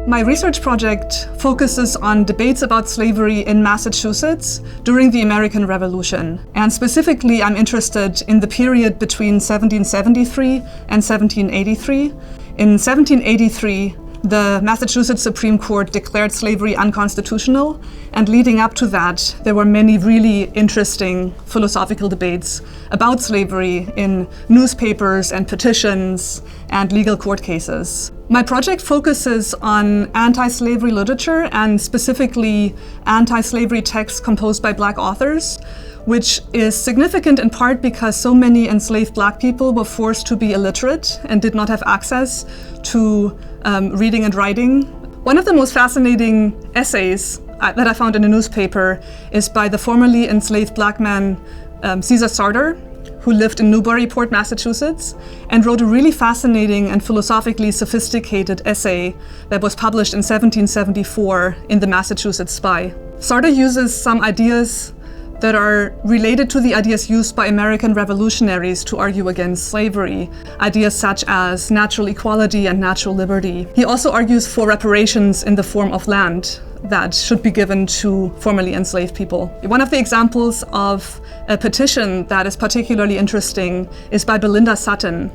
My research project focuses on debates about slavery in Massachusetts during the American Revolution. And specifically, I'm interested in the period between 1773 and 1783. In 1783, the Massachusetts Supreme Court declared slavery unconstitutional, and leading up to that, there were many really interesting philosophical debates about slavery in newspapers and petitions and legal court cases. My project focuses on anti-slavery literature and specifically anti-slavery texts composed by Black authors, which is significant in part because so many enslaved Black people were forced to be illiterate and did not have access to reading and writing. One of the most fascinating essays that I found in a newspaper is by the formerly enslaved Black man Caesar Sartor, who lived in Newburyport, Massachusetts, and wrote a really fascinating and philosophically sophisticated essay that was published in 1774 in the Massachusetts Spy. Sartor uses some ideas that are related to the ideas used by American revolutionaries to argue against slavery, ideas such as natural equality and natural liberty. He also argues for reparations in the form of land that should be given to formerly enslaved people. One of the examples of a petition that is particularly interesting is by Belinda Sutton.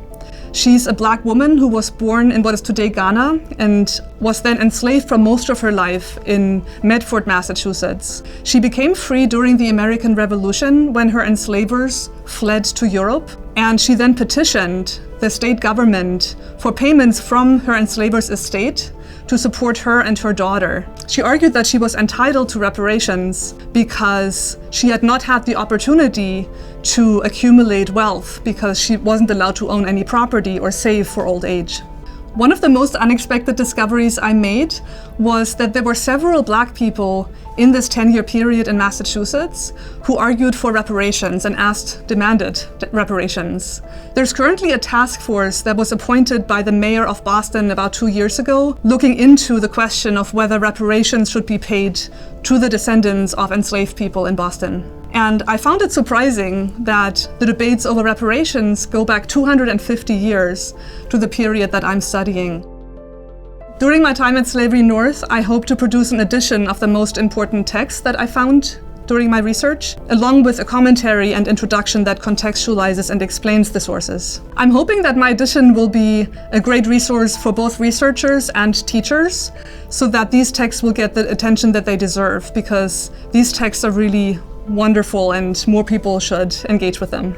She's a Black woman who was born in what is today Ghana and was then enslaved for most of her life in Medford, Massachusetts. She became free during the American Revolution when her enslavers fled to Europe, and she then petitioned the state government for payments from her enslaver's estate to support her and her daughter. She argued that she was entitled to reparations because she had not had the opportunity to accumulate wealth because she wasn't allowed to own any property or save for old age. One of the most unexpected discoveries I made was that there were several Black people in this 10-year period in Massachusetts who argued for reparations and demanded reparations. There's currently a task force that was appointed by the mayor of Boston about 2 years ago, looking into the question of whether reparations should be paid to the descendants of enslaved people in Boston. And I found it surprising that the debates over reparations go back 250 years to the period that I'm studying. During my time at Slavery North, I hope to produce an edition of the most important texts that I found during my research, along with a commentary and introduction that contextualizes and explains the sources. I'm hoping that my edition will be a great resource for both researchers and teachers, so that these texts will get the attention that they deserve, because these texts are really wonderful and more people should engage with them.